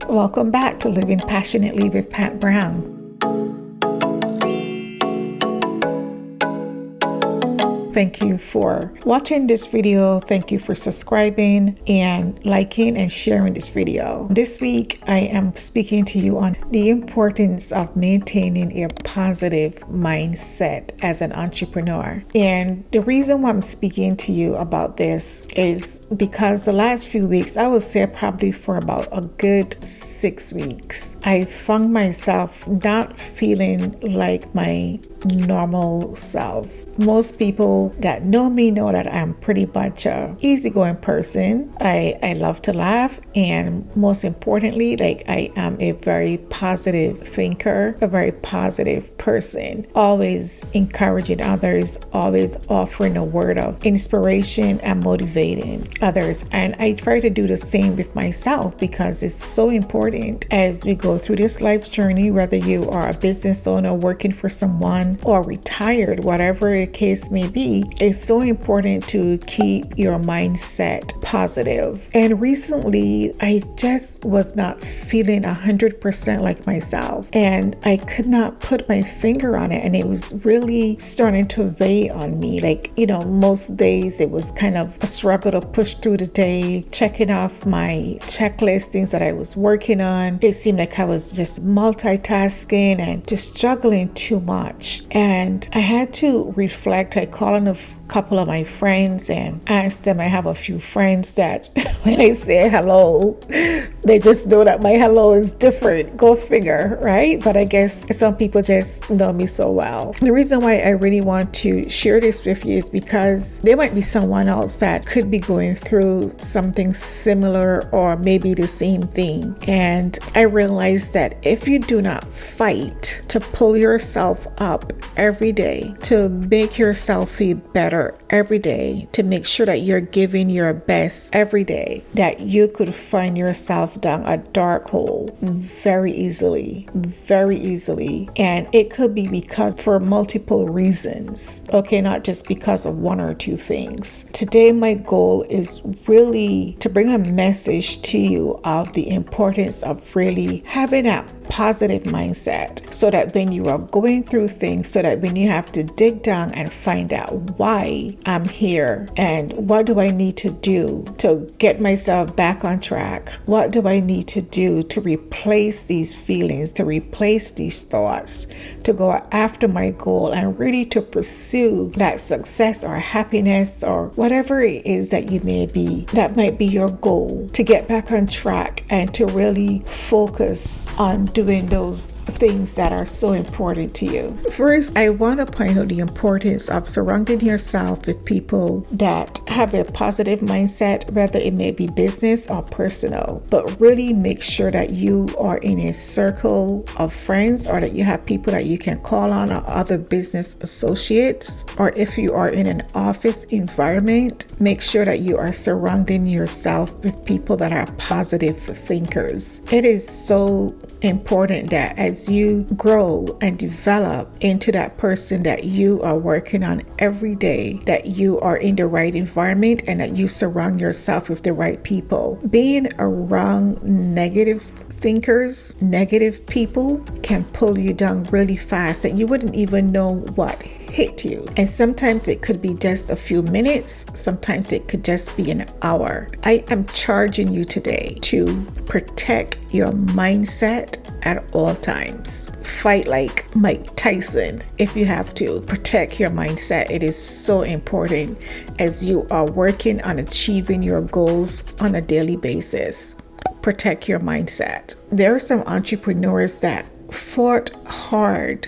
Welcome back to Living Passionately with Pat Brown. Thank you for watching this video. Thank you for subscribing and liking and sharing this video. This week, I am speaking to you on the importance of maintaining a positive mindset as an entrepreneur. And the reason why I'm speaking to you about this is because the last few weeks, I would say probably for about a good 6 weeks, I found myself not feeling like my normal self. Most people that know me know that I'm pretty much a easygoing person. I love to laugh, and most importantly, I am a very positive thinker, a very positive person, always encouraging others, always offering a word of inspiration and motivating others. And I try to do the same with myself because it's so important as we go through this life journey, whether you are a business owner working for someone or retired, whatever the case may be, it's so important to keep your mindset positive. And recently, I just was not feeling 100% like myself, and I could not put my finger on it, and it was really starting to weigh on me. Most days it was kind of a struggle to push through the day, checking off my checklist, things that I was working on. It seemed like I was just multitasking and just juggling too much. And I had to reflect. I called on a couple of my friends and asked them. I have a few friends that when I say hello, they just know that my hello is different. Go figure, right? But I guess some people just know me so well. The reason why I really want to share this with you is because there might be someone else that could be going through something similar or maybe the same thing. And I realized that if you do not fight to pull yourself up every day, to make yourself feel better every day, to make sure that you're giving your best every day, that you could find yourself down a dark hole very easily. And it could be because for multiple reasons, okay, not just because of one or two things. Today, my goal is really to bring a message to you of the importance of really having that positive mindset, so that when you are going through things, so that when you have to dig down and find out why I'm here and what do I need to do to get myself back on track, what do I need to do to replace these feelings, to replace these thoughts, to go after my goal and really to pursue that success or happiness or whatever it is that you may be, that might be your goal, to get back on track and to really focus on doing those things that are so important to you. First, I want to point out the importance of surrounding yourself with people that have a positive mindset, whether it may be business or personal. But really make sure that you are in a circle of friends, or that you have people that you can call on, or other business associates. Or if you are in an office environment, make sure that you are surrounding yourself with people that are positive thinkers. It is so important that as you grow and develop into that person that you are working on every day, that you are in the right environment and that you surround yourself with the right people. Being around negative thinkers, negative people can pull you down really fast and you wouldn't even know what hit you. And sometimes it could be just a few minutes, sometimes it could just be an hour. I am charging you today to protect your mindset at all times. Fight like Mike Tyson if you have to. Protect your mindset. It is so important as you are working on achieving your goals on a daily basis. Protect your mindset. There are some entrepreneurs that fought hard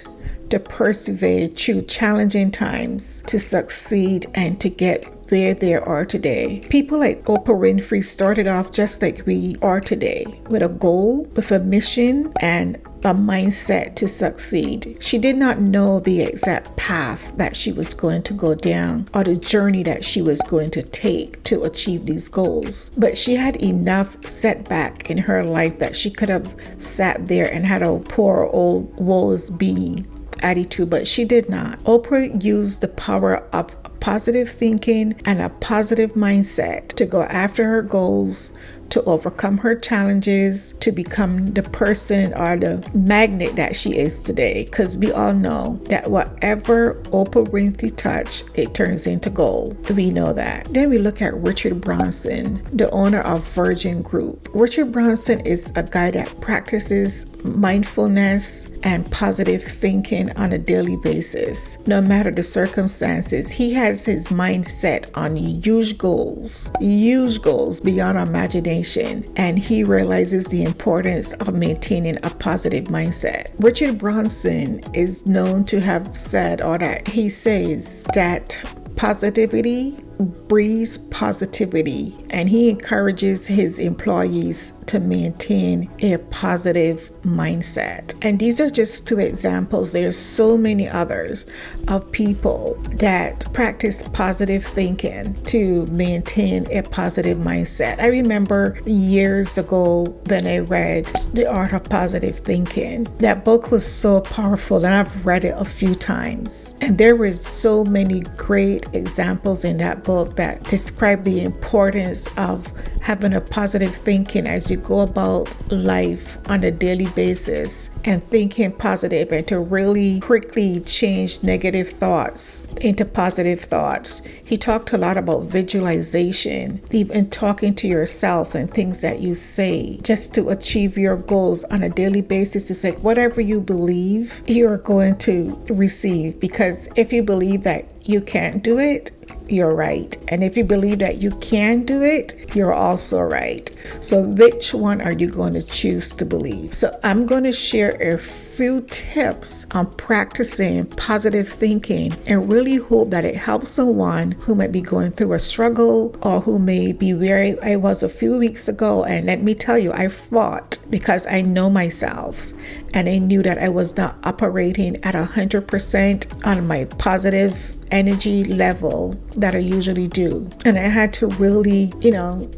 to persevere through challenging times to succeed and to get where they are today. People like Oprah Winfrey started off just like we are today, with a goal, with a mission, and a mindset to succeed. She did not know the exact path that she was going to go down or the journey that she was going to take to achieve these goals. But she had enough setback in her life that she could have sat there and had a poor old woes be attitude, but she did not. Oprah used the power of positive thinking and a positive mindset to go after her goals, to overcome her challenges, to become the person or the magnet that she is today. Because we all know that whatever Oprah Winfrey touch, it turns into gold. We know that. Then we look at Richard Branson, the owner of Virgin Group. Richard Branson is a guy that practices mindfulness and positive thinking on a daily basis. No matter the circumstances, he has his mindset on huge goals beyond our imagination, and he realizes the importance of maintaining a positive mindset. Richard Branson is known to have said, or that he says, that positivity breeds positivity, and he encourages his employees to maintain a positive mindset. And these are just two examples. There's so many others of people that practice positive thinking to maintain a positive mindset. I remember years ago when I read The Art of Positive Thinking. That book was so powerful, and I've read it a few times. And there were so many great examples in that book that describe the importance of having a positive thinking as you go about life on a daily basis, and thinking positive, and to really quickly change negative thoughts into positive thoughts. He talked a lot about visualization, even talking to yourself and things that you say just to achieve your goals on a daily basis. It's like whatever you believe, you're going to receive, because if you believe that you can't do it, you're right. And if you believe that you can do it, you're also right. So which one are you going to choose to believe? So I'm going to share a few tips on practicing positive thinking, and really hope that it helps someone who might be going through a struggle, or who may be where I was a few weeks ago. And let me tell you, I fought, because I know myself, and I knew that I was not operating at 100% on my positive energy level that I usually do. And I had to really,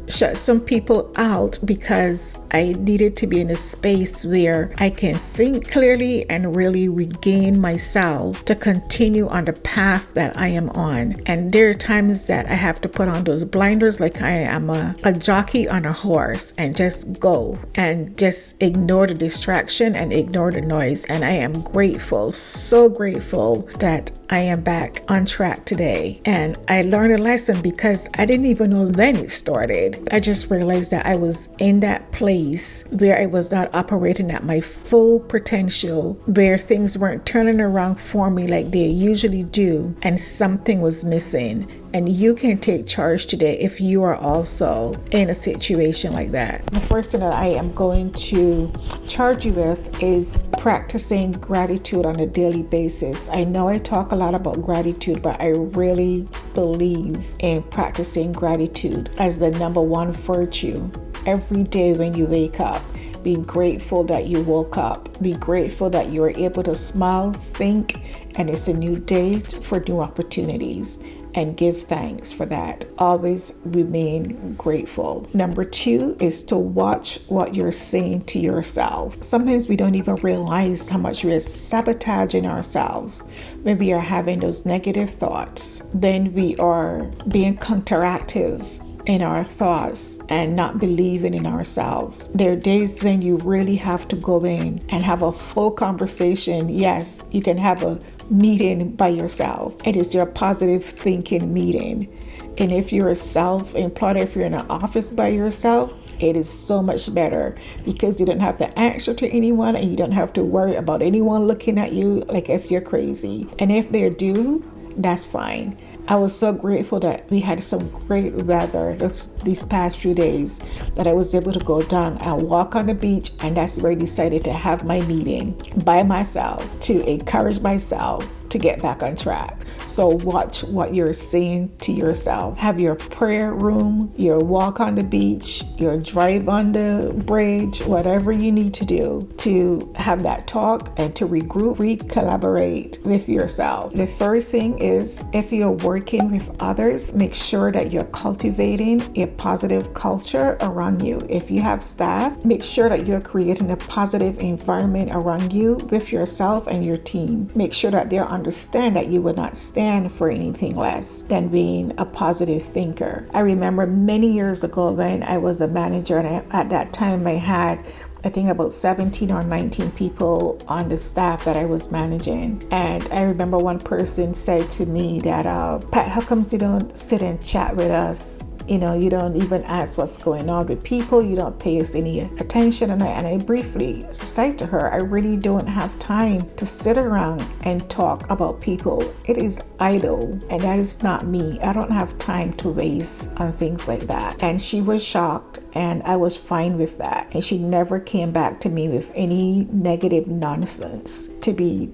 shut some people out, because I needed to be in a space where I can think clearly and really regain myself to continue on the path that I am on. And there are times that I have to put on those blinders, like I am a jockey on a horse, and just go and just ignore the distraction and ignore the noise. And I am grateful, so grateful, that I am back on track today. And I learned a lesson, because I didn't even know when it started. I just realized that I was in that place where I was not operating at my full potential, where things weren't turning around for me like they usually do, and something was missing. And you can take charge today if you are also in a situation like that. The first thing that I am going to charge you with is practicing gratitude on a daily basis. I know I talk a lot about gratitude, but I really believe in practicing gratitude as the number one virtue. Every day when you wake up, be grateful that you woke up. Be grateful that you are able to smile, think, and it's a new day for new opportunities. And give thanks for that. Always remain grateful. Number 2 is to watch what you're saying to yourself. Sometimes we don't even realize how much we're sabotaging ourselves when we are having those negative thoughts. Then we are being counteractive in our thoughts and not believing in ourselves. There are days when you really have to go in and have a full conversation. Yes, you can have a meeting by yourself. It is your positive thinking meeting. And if you're a self-employed, if you're in an office by yourself, it is so much better, because you don't have to answer to anyone, and you don't have to worry about anyone looking at you like if you're crazy. And if they do, that's fine. I was so grateful that we had some great weather these past few days, that I was able to go down and walk on the beach, and that's where I decided to have my meeting by myself to encourage myself to get back on track. So watch what you're saying to yourself. Have your prayer room, your walk on the beach, your drive on the bridge, whatever you need to do to have that talk and to regroup, collaborate with yourself. The third thing is, if you're working with others, make sure that you're cultivating a positive culture around you. If you have staff, make sure that you're creating a positive environment around you with yourself and your team. Make sure that they understand that you will not stay stand for anything less than being a positive thinker. I remember many years ago when I was a manager, and at that time I had, I think, about 17 or 19 people on the staff that I was managing. And I remember one person said to me that, Pat, how comes you don't sit and chat with us? You don't even ask what's going on with people. You don't pay us any attention. And I briefly said to her, I really don't have time to sit around and talk about people. It is idle, and that is not me. I don't have time to waste on things like that. And she was shocked, and I was fine with that. And she never came back to me with any negative nonsense to be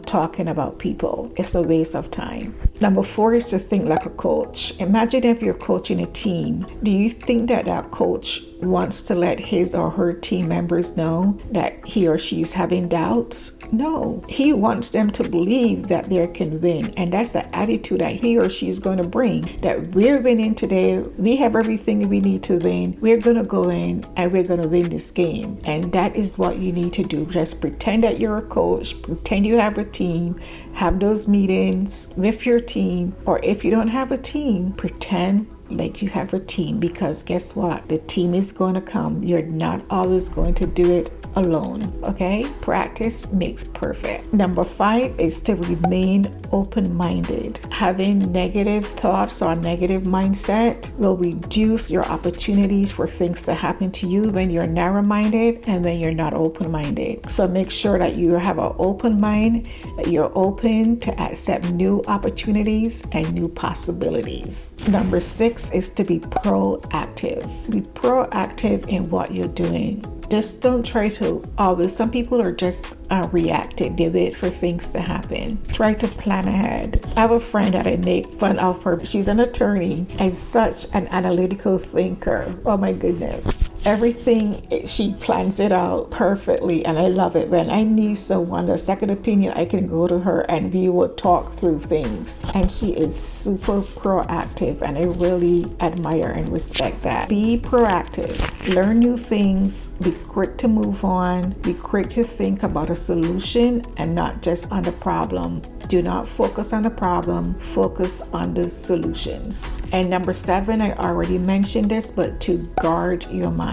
talking about people. It's a waste of time. Number 4 is to think like a coach. Imagine if you're coaching a team. Do you think that coach wants to let his or her team members know that he or she's having doubts? No, he wants them to believe that they can win. And that's the attitude that he or she is going to bring, that we're winning today. We have everything we need to win. We're going to go in and we're going to win this game. And that is what you need to do. Just pretend that you're a coach, pretend you have a team, have those meetings with your team. Or if you don't have a team, pretend like you have a team, because guess what? The team is going to come. You're not always going to do it alone. Okay? Practice makes perfect. Number 5 is to remain open-minded. Having negative thoughts or negative mindset will reduce your opportunities for things to happen to you when you're narrow-minded and when you're not open-minded. So make sure that you have an open mind, that you're open to accept new opportunities and new possibilities. Number 6 is to be proactive. Be proactive in what you're doing. Just don't try to always, some people are just reactive. They wait for things to happen. Try to plan ahead. I have a friend that I make fun of her. She's an attorney and such an analytical thinker. Oh my goodness. Everything, she plans it out perfectly, and I love it. When I need someone, a second opinion, I can go to her and we will talk through things. And she is super proactive, and I really admire and respect that. Be proactive. Learn new things. Be quick to move on. Be quick to think about a solution and not just on the problem. Do not focus on the problem. Focus on the solutions. And number 7, I already mentioned this, but to guard your mind.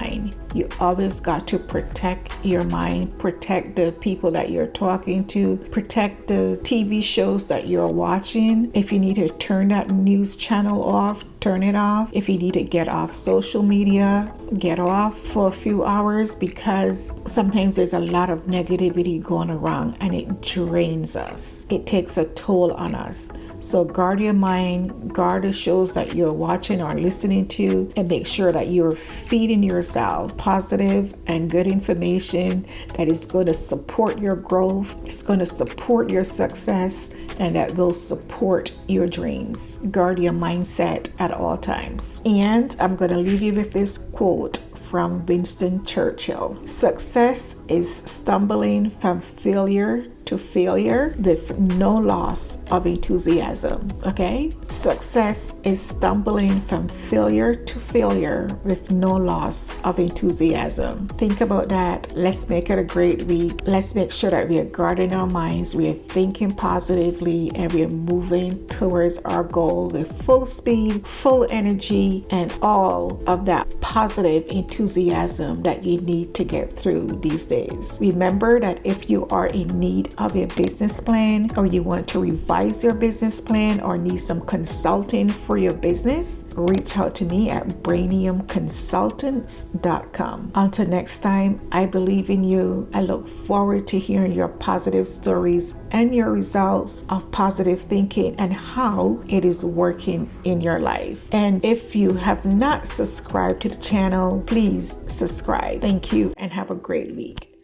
You always got to protect your mind, protect the people that you're talking to, protect the TV shows that you're watching. If you need to turn that news channel off, turn it off. If you need to get off social media, get off for a few hours, because sometimes there's a lot of negativity going around and it drains us. It takes a toll on us. So guard your mind, guard the shows that you're watching or listening to, and make sure that you're feeding yourself positive and good information that is going to support your growth, it's going to support your success, and that will support your dreams. Guard your mindset at all times. And I'm going to leave you with this quote from Winston Churchill. Success is stumbling from failure to failure with no loss of enthusiasm. Okay? Success is stumbling from failure to failure with no loss of enthusiasm. Think about that. Let's make it a great week. Let's make sure that we are guarding our minds, we are thinking positively, and we are moving towards our goal with full speed, full energy, and all of that positive enthusiasm that you need to get through these days. Remember that if you are in need of a business plan, or you want to revise your business plan, or need some consulting for your business, reach out to me at brainiumconsultants.com. Until next time, I believe in you. I look forward to hearing your positive stories and your results of positive thinking and how it is working in your life. And if you have not subscribed to the channel, please subscribe. Thank you and have a great week.